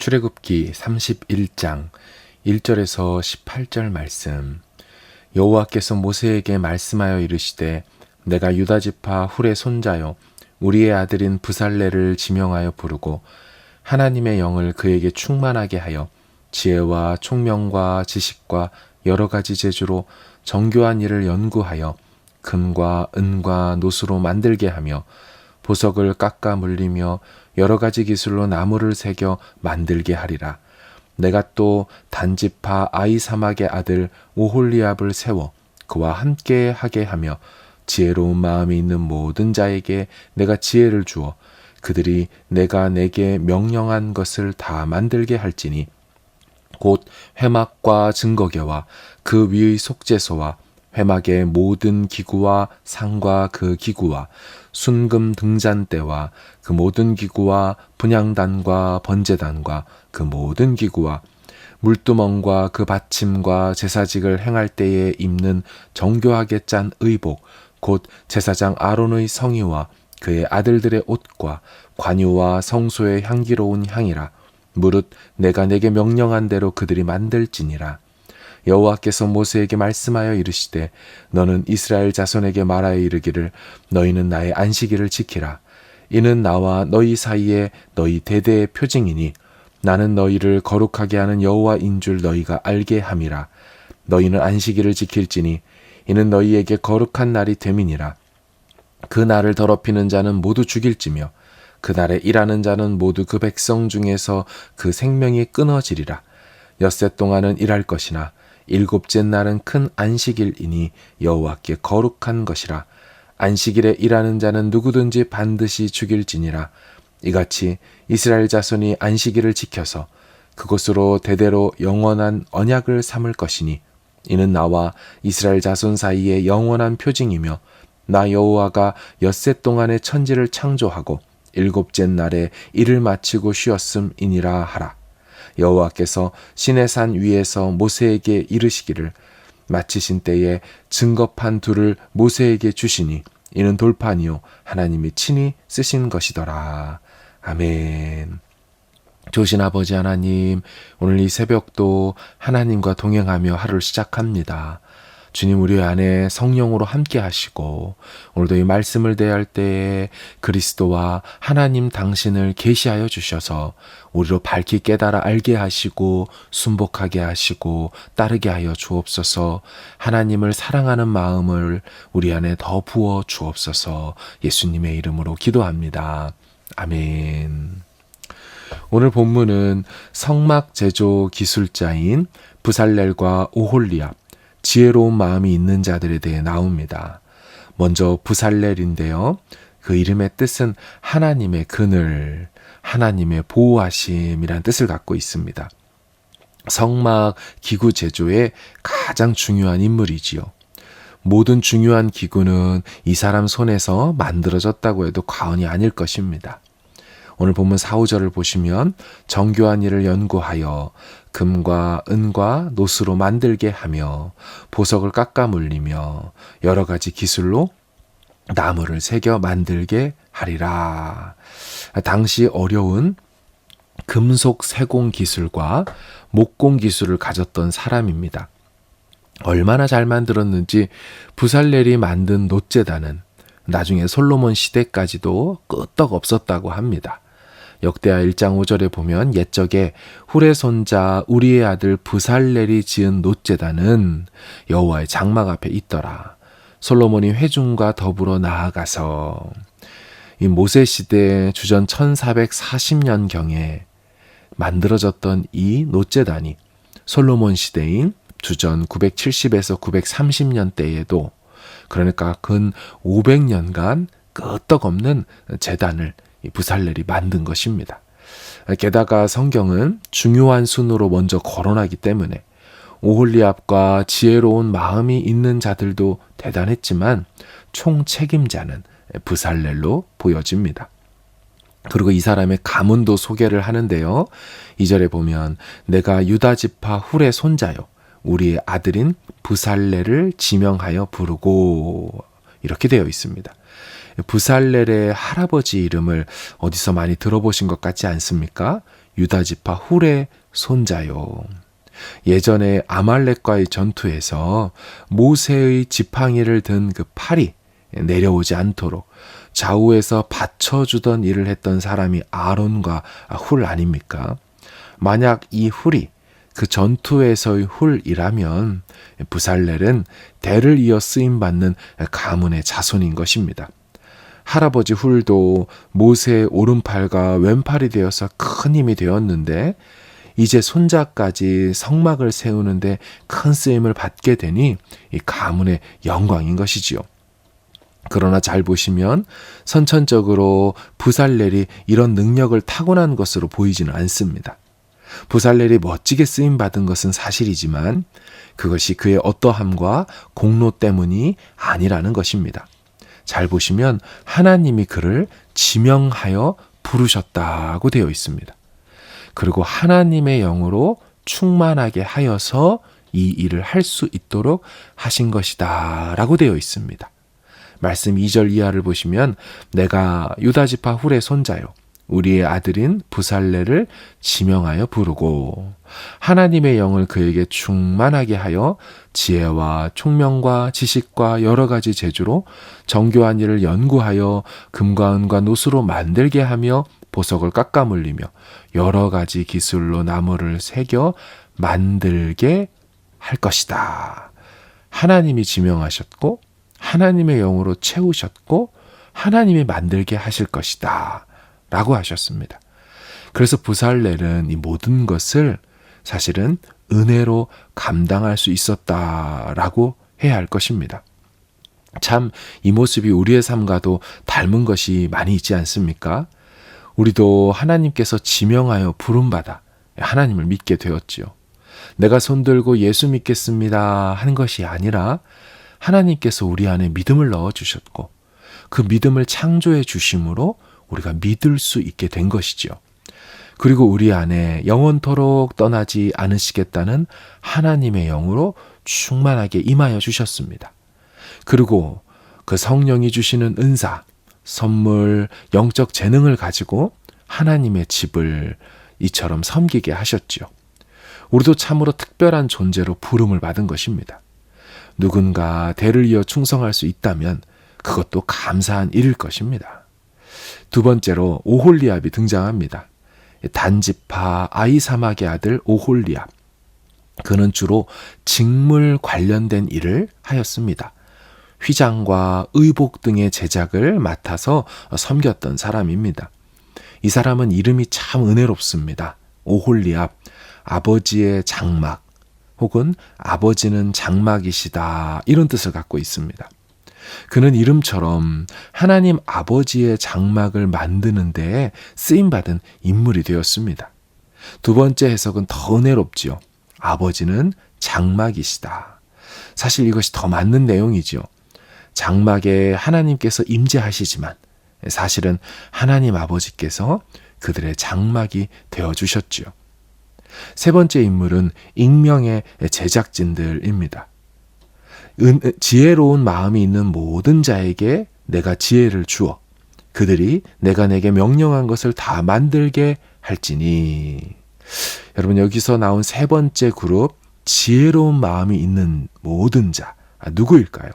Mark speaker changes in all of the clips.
Speaker 1: 출애굽기 31장 1절에서 18절 말씀. 여호와께서 모세에게 말씀하여 이르시되 내가 유다 지파 훌의 손자요 우리의 아들인 부살레를 지명하여 부르고 하나님의 영을 그에게 충만하게 하여 지혜와 총명과 지식과 여러 가지 재주로 정교한 일을 연구하여 금과 은과 노수로 만들게 하며 보석을 깎아 물리며 여러 가지 기술로 나무를 새겨 만들게 하리라. 내가 또 단지파 아이사막의 아들 오홀리압을 세워 그와 함께 하게 하며 지혜로운 마음이 있는 모든 자에게 내가 지혜를 주어 그들이 내가 내게 명령한 것을 다 만들게 할지니 곧 회막과 증거궤와 그 위의 속죄소와 회막의 모든 기구와 상과 그 기구와 순금 등잔대와 그 모든 기구와 분향단과 번제단과 그 모든 기구와 물두멍과 그 받침과 제사직을 행할 때에 입는 정교하게 짠 의복 곧 제사장 아론의 성의와 그의 아들들의 옷과 관유와 성소의 향기로운 향이라. 무릇 내가 내게 명령한 대로 그들이 만들지니라. 여호와께서 모세에게 말씀하여 이르시되 너는 이스라엘 자손에게 말하여 이르기를 너희는 나의 안식일을 지키라. 이는 나와 너희 사이에 너희 대대의 표징이니 나는 너희를 거룩하게 하는 여호와인 줄 너희가 알게 함이라. 너희는 안식일을 지킬지니 이는 너희에게 거룩한 날이 됨이니라. 그 날을 더럽히는 자는 모두 죽일지며 그 날에 일하는 자는 모두 그 백성 중에서 그 생명이 끊어지리라. 엿새 동안은 일할 것이나 일곱째 날은 큰 안식일이니 여호와께 거룩한 것이라. 안식일에 일하는 자는 누구든지 반드시 죽일지니라. 이같이 이스라엘 자손이 안식일을 지켜서 그곳으로 대대로 영원한 언약을 삼을 것이니 이는 나와 이스라엘 자손 사이에 영원한 표징이며 나 여호와가 엿새 동안에 천지를 창조하고 일곱째 날에 일을 마치고 쉬었음이니라 하라. 여호와께서 시내산 위에서 모세에게 이르시기를 마치신 때에 증거판 둘을 모세에게 주시니 이는 돌판이요 하나님이 친히 쓰신 것이더라. 아멘. 좋으신 아버지 하나님, 오늘 이 새벽도 하나님과 동행하며 하루를 시작합니다. 주님, 우리 안에 성령으로 함께 하시고 오늘도 이 말씀을 대할 때에 그리스도와 하나님 당신을 계시하여 주셔서 우리로 밝히 깨달아 알게 하시고 순복하게 하시고 따르게 하여 주옵소서. 하나님을 사랑하는 마음을 우리 안에 더 부어 주옵소서. 예수님의 이름으로 기도합니다. 아멘. 오늘 본문은 성막 제조 기술자인 부살렐과 오홀리압, 지혜로운 마음이 있는 자들에 대해 나옵니다. 먼저 부살렐인데요. 그 이름의 뜻은 하나님의 그늘, 하나님의 보호하심이란 뜻을 갖고 있습니다. 성막 기구 제조의 가장 중요한 인물이지요. 모든 중요한 기구는 이 사람 손에서 만들어졌다고 해도 과언이 아닐 것입니다. 오늘 본문 4, 5절을 보시면 정교한 일을 연구하여 금과 은과 노수로 만들게 하며 보석을 깎아 물리며 여러 가지 기술로 나무를 새겨 만들게 하리라. 당시 어려운 금속 세공 기술과 목공 기술을 가졌던 사람입니다. 얼마나 잘 만들었는지 부살렐이 만든 놋제단은 나중에 솔로몬 시대까지도 끄떡 없었다고 합니다. 역대하 1장 5절에 보면 옛적에 훌의 손자 우리의 아들 부살렐이 지은 놋제단은 여호와의 장막 앞에 있더라. 솔로몬이 회중과 더불어 나아가서 이 모세 시대 주전 1440년경에 만들어졌던 이 놋제단이 솔로몬 시대인 주전 970에서 930년대에도 그러니까 근 500년간 끄떡없는 제단을 부살렐이 만든 것입니다. 게다가 성경은 중요한 순으로 먼저 거론하기 때문에 오홀리압과 지혜로운 마음이 있는 자들도 대단했지만 총책임자는 부살렐로 보여집니다. 그리고 이 사람의 가문도 소개를 하는데요. 2절에 보면 내가 유다 지파 훌의 손자요 우리의 아들인 부살레를 지명하여 부르고 이렇게 되어 있습니다. 부살렐의 할아버지 이름을 어디서 많이 들어보신 것 같지 않습니까? 유다지파 훌의 손자요. 예전에 아말렉과의 전투에서 모세의 지팡이를 든 그 팔이 내려오지 않도록 좌우에서 받쳐주던 일을 했던 사람이 아론과 훌 아닙니까? 만약 이 훌이 그 전투에서의 훌이라면 부살렐은 대를 이어 쓰임받는 가문의 자손인 것입니다. 할아버지 훌도 모세의 오른팔과 왼팔이 되어서 큰 힘이 되었는데 이제 손자까지 성막을 세우는데 큰 쓰임을 받게 되니 이 가문의 영광인 것이지요. 그러나 잘 보시면 선천적으로 부살렐이 이런 능력을 타고난 것으로 보이지는 않습니다. 부살렐이 멋지게 쓰임받은 것은 사실이지만 그것이 그의 어떠함과 공로 때문이 아니라는 것입니다. 잘 보시면 하나님이 그를 지명하여 부르셨다고 되어 있습니다. 그리고 하나님의 영으로 충만하게 하여서 이 일을 할 수 있도록 하신 것이다 라고 되어 있습니다. 말씀 2절 이하를 보시면 내가 유다지파 훌의 손자요 우리의 아들인 부살렐을 지명하여 부르고 하나님의 영을 그에게 충만하게 하여 지혜와 총명과 지식과 여러 가지 재주로 정교한 일을 연구하여 금과 은과 노수로 만들게 하며 보석을 깎아 물리며 여러 가지 기술로 나무를 새겨 만들게 할 것이다. 하나님이 지명하셨고 하나님의 영으로 채우셨고 하나님이 만들게 하실 것이다 라고 하셨습니다. 그래서 부살렐은 이 모든 것을 사실은 은혜로 감당할 수 있었다라고 해야 할 것입니다. 참 이 모습이 우리의 삶과도 닮은 것이 많이 있지 않습니까? 우리도 하나님께서 지명하여 부름받아 하나님을 믿게 되었지요. 내가 손들고 예수 믿겠습니다 하는 것이 아니라 하나님께서 우리 안에 믿음을 넣어주셨고 그 믿음을 창조해 주심으로 우리가 믿을 수 있게 된 것이지요. 그리고 우리 안에 영원토록 떠나지 않으시겠다는 하나님의 영으로 충만하게 임하여 주셨습니다. 그리고 그 성령이 주시는 은사, 선물, 영적 재능을 가지고 하나님의 집을 이처럼 섬기게 하셨지요. 우리도 참으로 특별한 존재로 부름을 받은 것입니다. 누군가 대를 이어 충성할 수 있다면 그것도 감사한 일일 것입니다. 두 번째로 오홀리압이 등장합니다. 단지파 아히사막의 아들 오홀리압. 그는 주로 직물 관련된 일을 하였습니다. 휘장과 의복 등의 제작을 맡아서 섬겼던 사람입니다. 이 사람은 이름이 참 은혜롭습니다. 오홀리압, 아버지의 장막 혹은 아버지는 장막이시다 이런 뜻을 갖고 있습니다. 그는 이름처럼 하나님 아버지의 장막을 만드는 데에 쓰임받은 인물이 되었습니다. 두 번째 해석은 더 은혜롭지요. 아버지는 장막이시다. 사실 이것이 더 맞는 내용이지요. 장막에 하나님께서 임재하시지만 사실은 하나님 아버지께서 그들의 장막이 되어주셨지요. 세 번째 인물은 익명의 제작진들입니다. 지혜로운 마음이 있는 모든 자에게 내가 지혜를 주어 그들이 내가 내게 명령한 것을 다 만들게 할지니. 여러분 여기서 나온 세 번째 그룹 지혜로운 마음이 있는 모든 자 누구일까요?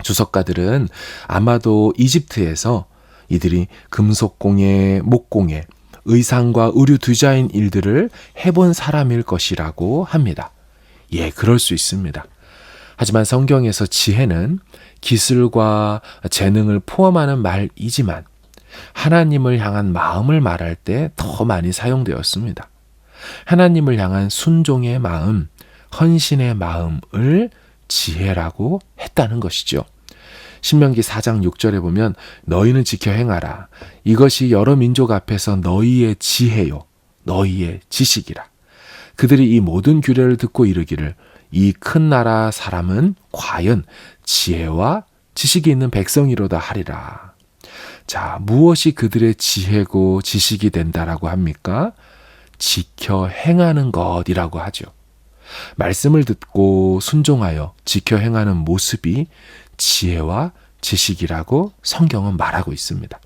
Speaker 1: 주석가들은 아마도 이집트에서 이들이 금속공예, 목공예, 의상과 의류 디자인 일들을 해본 사람일 것이라고 합니다. 예, 그럴 수 있습니다. 하지만 성경에서 지혜는 기술과 재능을 포함하는 말이지만 하나님을 향한 마음을 말할 때 더 많이 사용되었습니다. 하나님을 향한 순종의 마음, 헌신의 마음을 지혜라고 했다는 것이죠. 신명기 4장 6절에 보면 너희는 지켜 행하라. 이것이 여러 민족 앞에서 너희의 지혜요, 너희의 지식이라. 그들이 이 모든 규례를 듣고 이르기를 이 큰 나라 사람은 과연 지혜와 지식이 있는 백성이로다 하리라. 자, 무엇이 그들의 지혜고 지식이 된다라고 합니까? 지켜 행하는 것이라고 하죠. 말씀을 듣고 순종하여 지켜 행하는 모습이 지혜와 지식이라고 성경은 말하고 있습니다.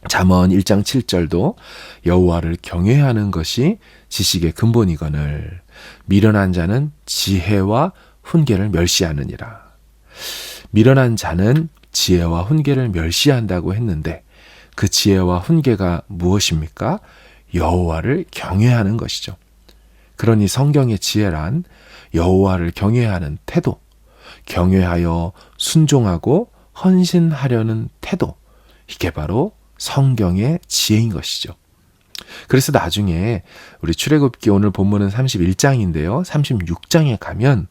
Speaker 1: 잠언 1장 7절도 여호와를 경외하는 것이 지식의 근본이거늘 미련한 자는 지혜와 훈계를 멸시하느니라. 미련한 자는 지혜와 훈계를 멸시한다고 했는데 그 지혜와 훈계가 무엇입니까? 여호와를 경외하는 것이죠. 그러니 성경의 지혜란 여호와를 경외하는 태도, 경외하여 순종하고 헌신하려는 태도, 이게 바로 성경의 지혜인 것이죠. 그래서 나중에 우리 출애굽기 오늘 본문은 31장인데요. 36장에 가면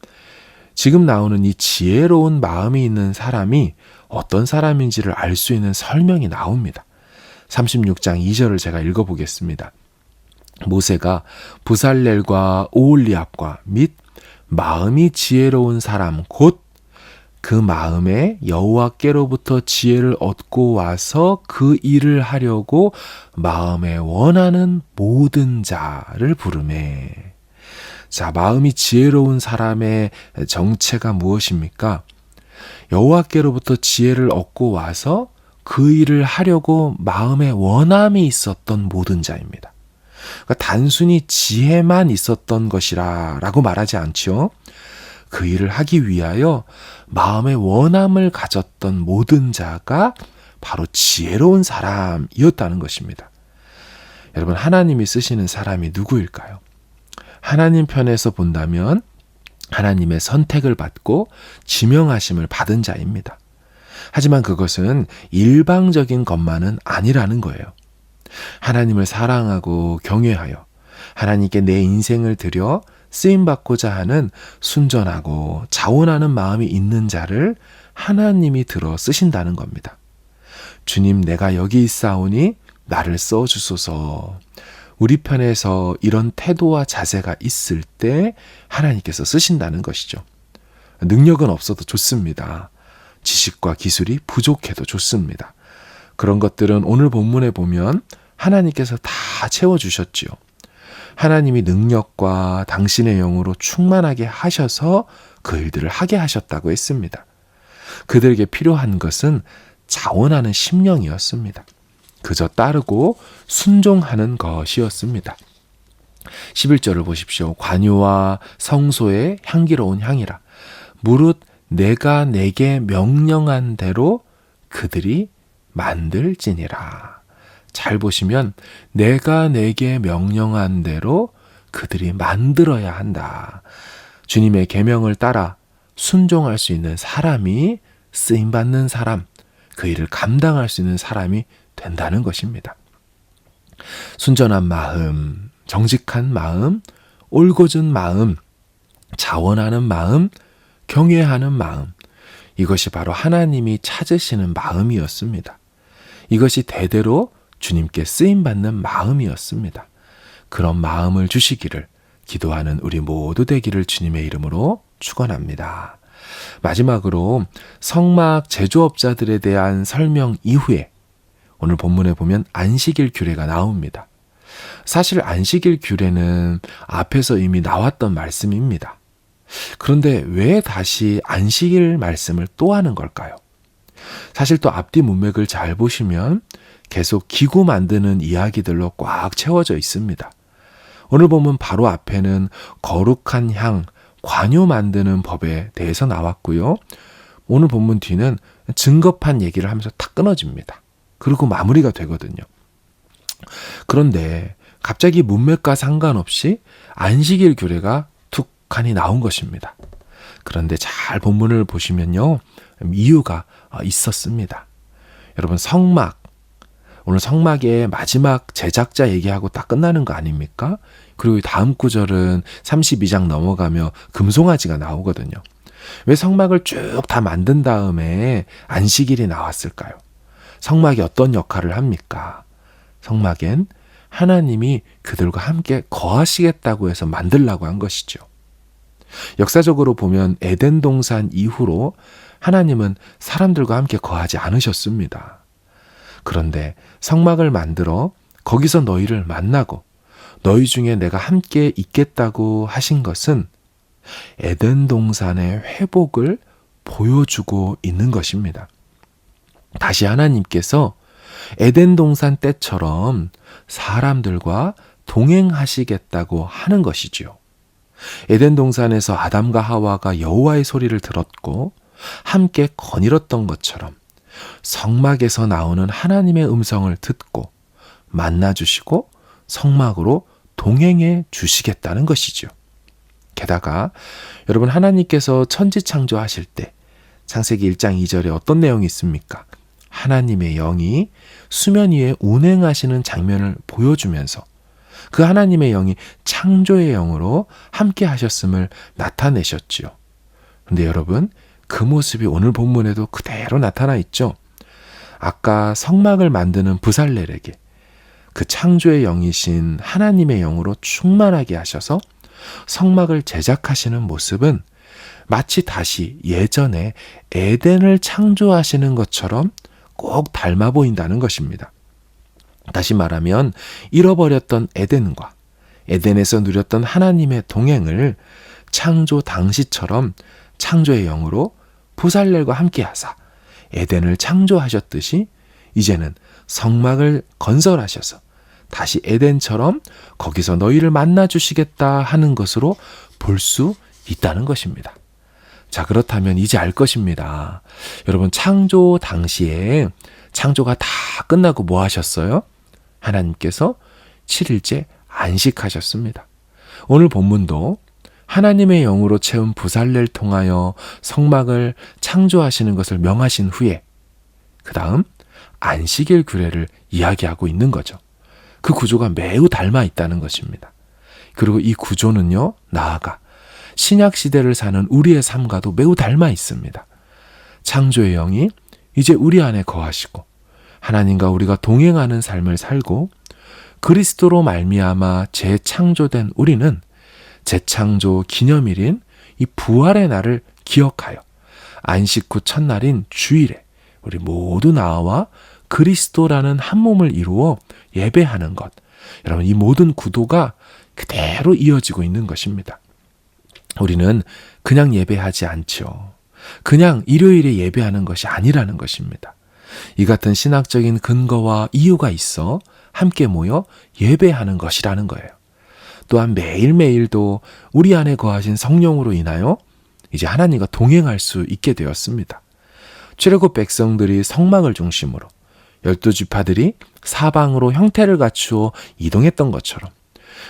Speaker 1: 지금 나오는 이 지혜로운 마음이 있는 사람이 어떤 사람인지를 알 수 있는 설명이 나옵니다. 36장 2절을 제가 읽어보겠습니다. 모세가 부살렐과 오홀리압과 및 마음이 지혜로운 사람 곧 그 마음에 여호와께로부터 지혜를 얻고 와서 그 일을 하려고 마음에 원하는 모든 자를 부르매. 자, 마음이 지혜로운 사람의 정체가 무엇입니까? 여호와께로부터 지혜를 얻고 와서 그 일을 하려고 마음에 원함이 있었던 모든 자입니다. 그러니까 단순히 지혜만 있었던 것이라고 말하지 않죠. 그 일을 하기 위하여 마음의 원함을 가졌던 모든 자가 바로 지혜로운 사람이었다는 것입니다. 여러분, 하나님이 쓰시는 사람이 누구일까요? 하나님 편에서 본다면 하나님의 선택을 받고 지명하심을 받은 자입니다. 하지만 그것은 일방적인 것만은 아니라는 거예요. 하나님을 사랑하고 경외하여 하나님께 내 인생을 드려 쓰임받고자 하는 순전하고 자원하는 마음이 있는 자를 하나님이 들어 쓰신다는 겁니다. 주님, 내가 여기 있사오니 나를 써주소서. 우리 편에서 이런 태도와 자세가 있을 때 하나님께서 쓰신다는 것이죠. 능력은 없어도 좋습니다. 지식과 기술이 부족해도 좋습니다. 그런 것들은 오늘 본문에 보면 하나님께서 다 채워주셨지요. 하나님이 능력과 당신의 영으로 충만하게 하셔서 그 일들을 하게 하셨다고 했습니다. 그들에게 필요한 것은 자원하는 심령이었습니다. 그저 따르고 순종하는 것이었습니다. 11절을 보십시오. 관유와 성소의 향기로운 향이라. 무릇 내가 내게 명령한 대로 그들이 만들지니라. 잘 보시면 내가 내게 명령한 대로 그들이 만들어야 한다. 주님의 계명을 따라 순종할 수 있는 사람이 쓰임받는 사람, 그 일을 감당할 수 있는 사람이 된다는 것입니다. 순전한 마음, 정직한 마음, 올곧은 마음, 자원하는 마음, 경외하는 마음, 이것이 바로 하나님이 찾으시는 마음이었습니다. 이것이 대대로 주님께 쓰임받는 마음이었습니다. 그런 마음을 주시기를 기도하는 우리 모두 되기를 주님의 이름으로 축원합니다. 마지막으로 성막 제조업자들에 대한 설명 이후에 오늘 본문에 보면 안식일 규례가 나옵니다. 사실 안식일 규례는 앞에서 이미 나왔던 말씀입니다. 그런데 왜 다시 안식일 말씀을 또 하는 걸까요? 사실 또 앞뒤 문맥을 잘 보시면 계속 기구 만드는 이야기들로 꽉 채워져 있습니다. 오늘 보면 바로 앞에는 거룩한 향, 관유 만드는 법에 대해서 나왔고요. 오늘 본문 뒤는 증거판 얘기를 하면서 탁 끊어집니다. 그리고 마무리가 되거든요. 그런데 갑자기 문맥과 상관없이 안식일 규례가 툭하니 나온 것입니다. 그런데 잘 본문을 보시면요, 이유가 있었습니다. 여러분, 성막, 오늘 성막의 마지막 제작자 얘기하고 딱 끝나는 거 아닙니까? 그리고 다음 구절은 32장 넘어가며 금송아지가 나오거든요. 왜 성막을 쭉 다 만든 다음에 안식일이 나왔을까요? 성막이 어떤 역할을 합니까? 성막엔 하나님이 그들과 함께 거하시겠다고 해서 만들라고 한 것이죠. 역사적으로 보면 에덴 동산 이후로 하나님은 사람들과 함께 거하지 않으셨습니다. 그런데 성막을 만들어 거기서 너희를 만나고 너희 중에 내가 함께 있겠다고 하신 것은 에덴 동산의 회복을 보여주고 있는 것입니다. 다시 하나님께서 에덴 동산 때처럼 사람들과 동행하시겠다고 하는 것이지요. 에덴 동산에서 아담과 하와가 여호와의 소리를 들었고 함께 거닐었던 것처럼 성막에서 나오는 하나님의 음성을 듣고 만나주시고 성막으로 동행해 주시겠다는 것이죠. 게다가 여러분, 하나님께서 천지 창조하실 때 창세기 1장 2절에 어떤 내용이 있습니까? 하나님의 영이 수면 위에 운행하시는 장면을 보여주면서 그 하나님의 영이 창조의 영으로 함께 하셨음을 나타내셨지요. 그런데 여러분, 그 모습이 오늘 본문에도 그대로 나타나 있죠. 아까 성막을 만드는 부살렐에게 그 창조의 영이신 하나님의 영으로 충만하게 하셔서 성막을 제작하시는 모습은 마치 다시 예전에 에덴을 창조하시는 것처럼 꼭 닮아 보인다는 것입니다. 다시 말하면 잃어버렸던 에덴과 에덴에서 누렸던 하나님의 동행을 창조 당시처럼 창조의 영으로 부살렐과 함께 하사 에덴을 창조하셨듯이 이제는 성막을 건설하셔서 다시 에덴처럼 거기서 너희를 만나 주시겠다 하는 것으로 볼 수 있다는 것입니다. 자, 그렇다면 이제 알 것입니다. 여러분, 창조 당시에 창조가 다 끝나고 뭐 하셨어요? 하나님께서 7일째 안식하셨습니다. 오늘 본문도 하나님의 영으로 채운 부살렐 통하여 성막을 창조하시는 것을 명하신 후에 그 다음 안식일 규례를 이야기하고 있는 거죠. 그 구조가 매우 닮아 있다는 것입니다. 그리고 이 구조는요, 나아가 신약 시대를 사는 우리의 삶과도 매우 닮아 있습니다. 창조의 영이 이제 우리 안에 거하시고 하나님과 우리가 동행하는 삶을 살고 그리스도로 말미암아 재창조된 우리는 재창조 기념일인 이 부활의 날을 기억하여 안식 후 첫날인 주일에 우리 모두 나와 그리스도라는 한 몸을 이루어 예배하는 것. 여러분, 이 모든 구도가 그대로 이어지고 있는 것입니다. 우리는 그냥 예배하지 않죠. 그냥 일요일에 예배하는 것이 아니라는 것입니다. 이 같은 신학적인 근거와 이유가 있어 함께 모여 예배하는 것이라는 거예요. 또한 매일매일도 우리 안에 거하신 성령으로 인하여 이제 하나님과 동행할 수 있게 되었습니다. 출애굽 백성들이 성막을 중심으로 12지파들이 사방으로 형태를 갖추어 이동했던 것처럼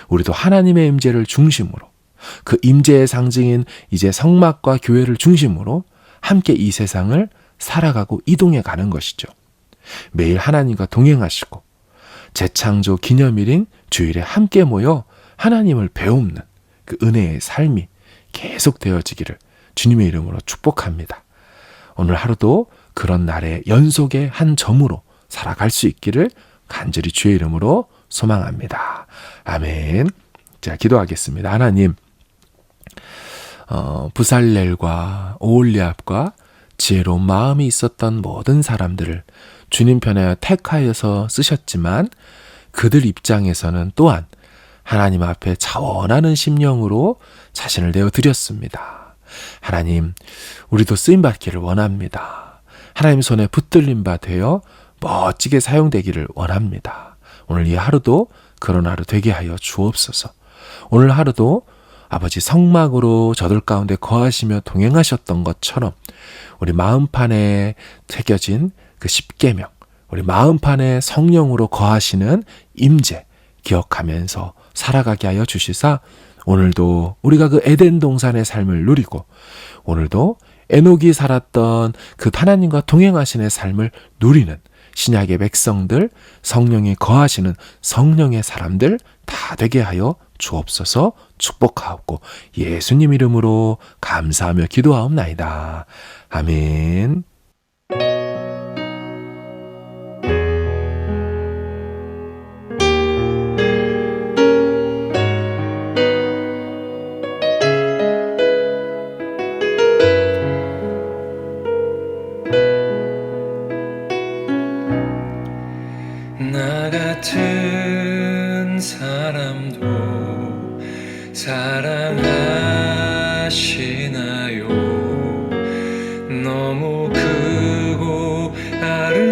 Speaker 1: 우리도 하나님의 임재를 중심으로 그 임재의 상징인 이제 성막과 교회를 중심으로 함께 이 세상을 살아가고 이동해 가는 것이죠. 매일 하나님과 동행하시고 재창조 기념일인 주일에 함께 모여 하나님을 배우는 그 은혜의 삶이 계속 되어지기를 주님의 이름으로 축복합니다. 오늘 하루도 그런 날의 연속의 한 점으로 살아갈 수 있기를 간절히 주의 이름으로 소망합니다. 아멘. 자, 기도하겠습니다. 하나님, 부살렐과 오홀리압과 지혜로운 마음이 있었던 모든 사람들을 주님 편에 택하여서 쓰셨지만 그들 입장에서는 또한 하나님 앞에 자원하는 심령으로 자신을 내어드렸습니다. 하나님, 우리도 쓰임받기를 원합니다. 하나님 손에 붙들린 바 되어 멋지게 사용되기를 원합니다. 오늘 이 하루도 그런 하루 되게 하여 주옵소서. 오늘 하루도 아버지 성막으로 저들 가운데 거하시며 동행하셨던 것처럼 우리 마음판에 새겨진 그 십계명, 우리 마음판에 성령으로 거하시는 임재 기억하면서 살아가게 하여 주시사 오늘도 우리가 그 에덴 동산의 삶을 누리고 오늘도 에녹이 살았던 그 하나님과 동행하시는 삶을 누리는 신약의 백성들, 성령이 거하시는 성령의 사람들 다 되게 하여 주옵소서. 축복하옵고 예수님 이름으로 감사하며 기도하옵나이다. 아멘.
Speaker 2: 나 같은 사람도 사랑하시나요? 너무 크고 아름다운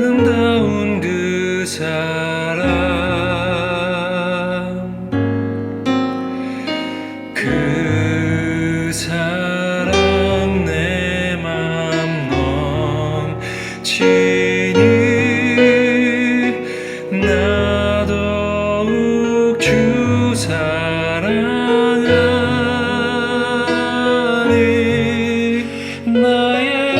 Speaker 2: 그 사랑 내 맘 넘치니 나 더욱 주 사랑하니 나의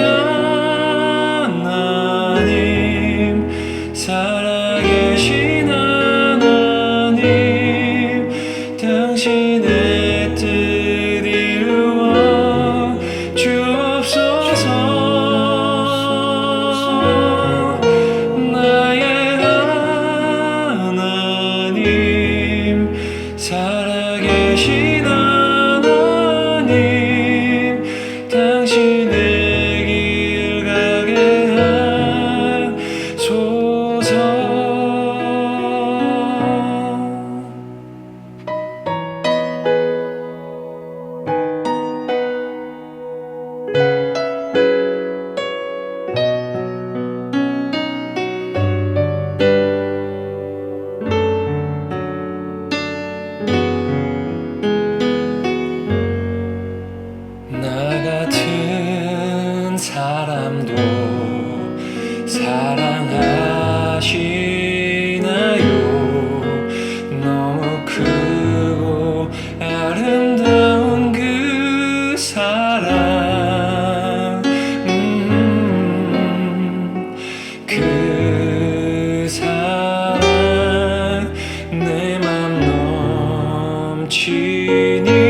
Speaker 2: 하나님 살아계신 하나님 당신의 뜻 이루어 주옵소서 나의 하나님 살아계신 하나님 당신의 길 가게 하소서 나 같은 사람도 사랑하시나요? 너무 크고 아름다운 그 사랑 그 사랑 내 맘 넘치니